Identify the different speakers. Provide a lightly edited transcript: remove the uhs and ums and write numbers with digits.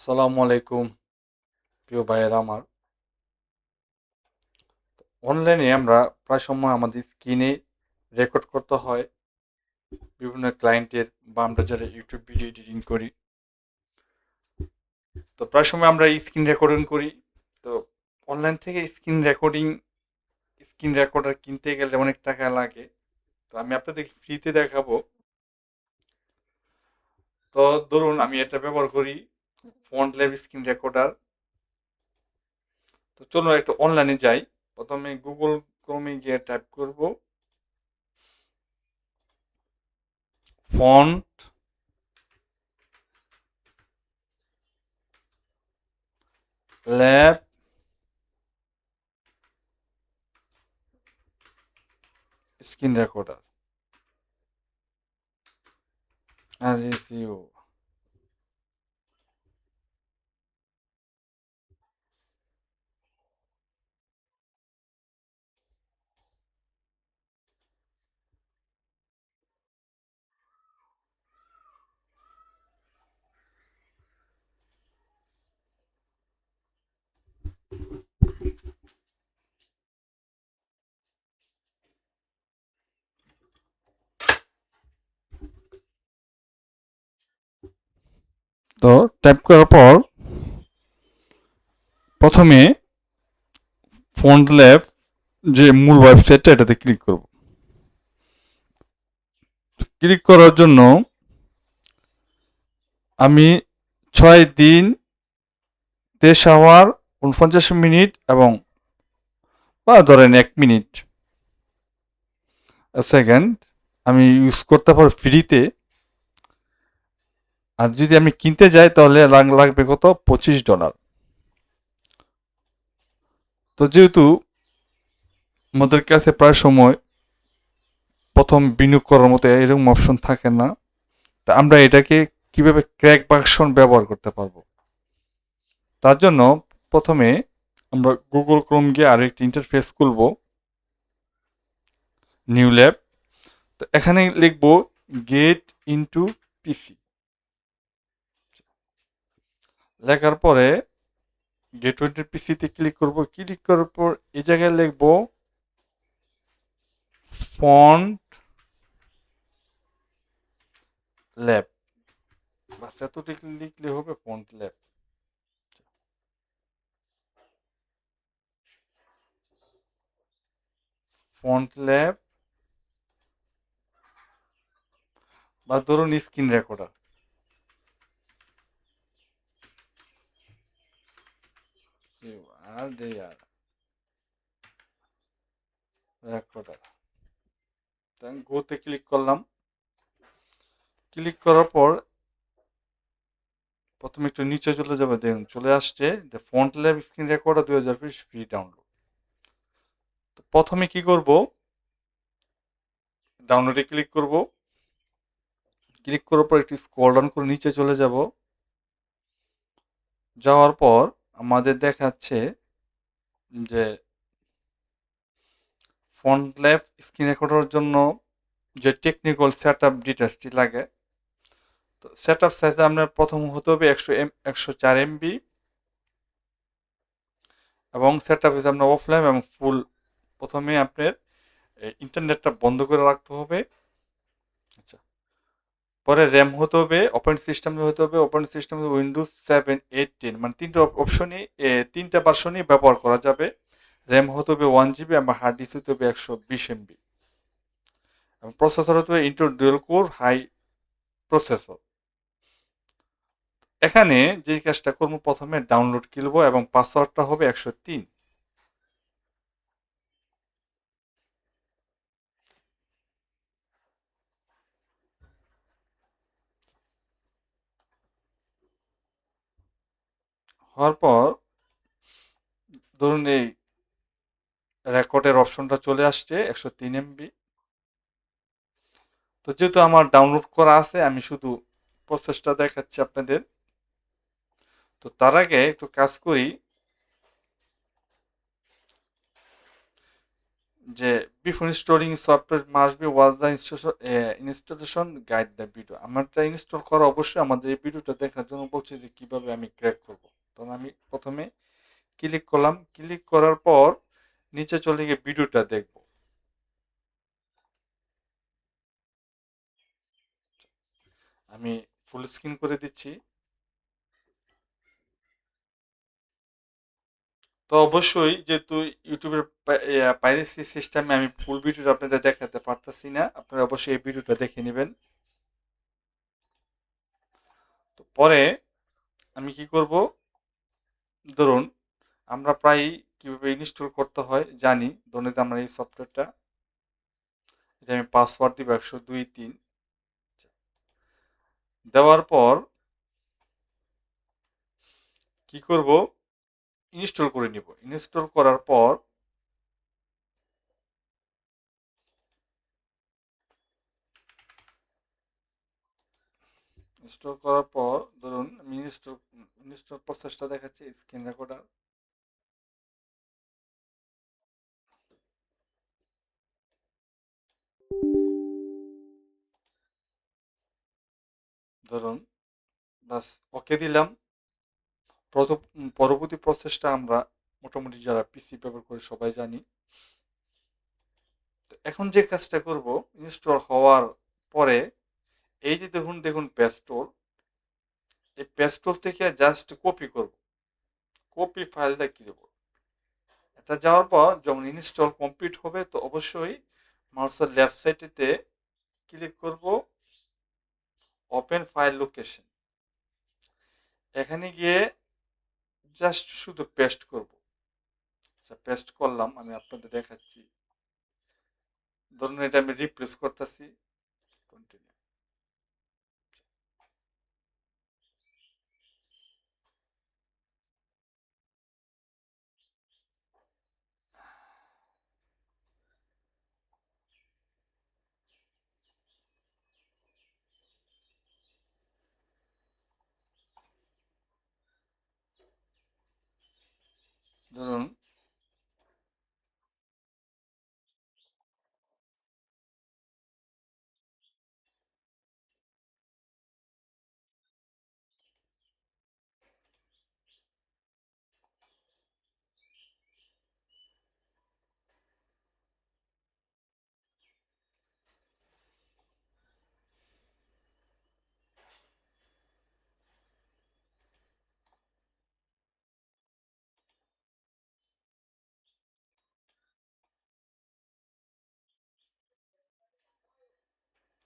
Speaker 1: আসসালামু আলাইকুম প্রিয় ভাইয়েরা আমার। অনলাইনে আমরা প্রায় সময় আমাদের স্ক্রিনে রেকর্ড করতে হয় বিভিন্ন ক্লায়েন্টের, বা আমরা যারা ইউটিউব ভিডিও এডিটিং করি, তো প্রায় সময় আমরা স্ক্রিন রেকর্ডিং করি। তো অনলাইন থেকে স্ক্রিন রেকর্ডার কিনতে গেলে অনেক টাকা লাগে। তো আমি আপনাদের ফ্রিতে দেখাবো। তো ধরুন আমি এটা ব্যবহার করি, ফ্রন্ট ল্যাব স্ক্রিন রেকর্ডার। তো চলুন একটু অনলাইনে যাই। প্রথমে গুগল ক্রোমে গিয়ে টাইপ করব ফন্ট ল্যাব স্ক্রিন রেকর্ডার আর এসইও। তো টাইপ করার পর প্রথমে ফন্ট ল্যাব যে মূল ওয়েবসাইটটা, এটাতে ক্লিক করব। ক্লিক করার জন্য আমি 6 দিন 23 আওয়ার 49 মিনিট এবং বা ধরেন 1 মিনিট সেকেন্ড আমি ইউজ করতে পারবো ফ্রিতে। আর যদি আমি কিনতে যাই তাহলে লাগবে কত, $25। তো যেহেতু আমাদের কাছে প্রায় সময় প্রথম বিনিয়োগ করার মতো এরকম অপশন থাকে না, তা আমরা এটাকে কিভাবে ক্র্যাক ভার্সন ব্যবহার করতে পারবো, তার জন্য প্রথমে আমরা গুগল ক্রোম গিয়ে আরেকটি ইন্টারফেস খুলব, নিউ ল্যাব। তো এখানে লিখব গেট ইনটু পিসি। লেখার পরে গেট ইনটু পিসিতে ক্লিক করব। ক্লিক করার পর এই জায়গায় লিখব ফন্ট ল্যাব, বাস এতটুকু লিখলে হবে, ফন্ট ল্যাব। ফন্ট ল্যাব বা ধরুন স্ক্রিন রেকর্ডার। আর রেকর্ডার গোতে ক্লিক করলাম। ক্লিক করার পর প্রথমে একটু নিচে চলে যাবে, দেখুন চলে আসছে the font lab screen recorder 2020 free download. তো প্রথমে কি করব, ডাউনলোডে ক্লিক করব। ক্লিক করার পর একটু স্ক্রল ডাউন করে নিচে চলে যাব। যাওয়ার পর আমাদের দেখাচ্ছে যে ফন্ট ল্যাব স্ক্রিন রেকর্ডারের জন্য যে টেকনিক্যাল সেট আপ ডিটেলসটি লাগে। তো সেট আপ সাইজে আপনার প্রথম হতে হবে 104 MB, এবং সেট আপ হিসেবে আপনার অফলাইন এবং ফুল। প্রথমে আপনার ইন্টারনেটটা বন্ধ করে রাখতে হবে। আচ্ছা, পরে র্যাম হতে হবে, অপারেটিং সিস্টেম হতে হবে, অপারেটিং সিস্টেম Windows 7, 8, 10, মানে তিনটা অপশনই, তিনটা ভার্সনই ব্যবহার করা যাবে। র্যাম হতে হবে 1 GB এবং হার্ড ডিস্ক হতে হবে 120 MB, এবং প্রসেসর হতে হবে Intel dual core high processor. এখানে যে কাজটা করবো, প্রথমে ডাউনলোড কিনবো এবং পাসওয়ার্ডটা হবে 103। হওয়ার পর ধরুন এই রেকর্ডের অপশনটা চলে আসছে 103 MB। তো যেহেতু আমার ডাউনলোড করা আছে, আমি শুধু প্রসেসটা দেখাচ্ছি আপনাদের। তো তার আগে একটু কাজ করি, যে before installing software must be watch the installation guide the video. আমারটা ইনস্টল করা অবশ্যই আমাদের এই ভিডিওটা দেখার জন্য বলছে যে কিভাবে আমি ক্র্যাক করব। তখন আমি প্রথমে ক্লিক করলাম, ক্লিক করার পর নিচে চলে গিয়ে ভিডিওটা দেখব। আমি ফুল স্ক্রিন করে দিচ্ছি। তো অবশ্যই যেহেতু ইউটিউবের পাইরেসি সিস্টেমে আমি ফুল ভিডিওটা আপনাদের দেখাতে পারতেছি না, আপনারা অবশ্যই এই ভিডিওটা দেখে নেবেন। তো পরে আমি কি করব, ধরুন আমরা প্রায় কীভাবে ইনস্টল করতে হয় জানি। ধরুন যে আমরা এই সফটওয়্যারটা, এটা আমি পাসওয়ার্ড দিব 102.3। দেওয়ার পর কি করব, ইনস্টল করে নিব। ইনস্টল করার পর ধরুন আমি ইনস্টল প্রসেসটা দেখাচ্ছি, স্ক্রিন রেকর্ডার। ধরুন বাস ওকে দিলাম। পরবর্তী প্রসেসটা আমরা মোটামুটি যারা পিসি ব্যবহার করি সবাই জানি। তো এখন যে কাজটা করব, ইনস্টল হওয়ার পরে এই যে দেখুন দেখুন পেস্টোর, এই পেস্টোর থেকে জাস্ট কপি করব, কপি ফাইলটা কি দেবো। এটা যাওয়ার পর যখন ইনস্টল কমপ্লিট হবে তো অবশ্যই মাউসের লেফট সাইডেতে ক্লিক করব, ওপেন ফাইল লোকেশন। এখানে গিয়ে জাস্ট শুধু পেস্ট করব। আচ্ছা, পেস্ট করলাম, আমি আপনাদের দেখাচ্ছি। ধরুন এটা আমি রিপ্লেস করতেছি, কন্টিনিউ। ধরুন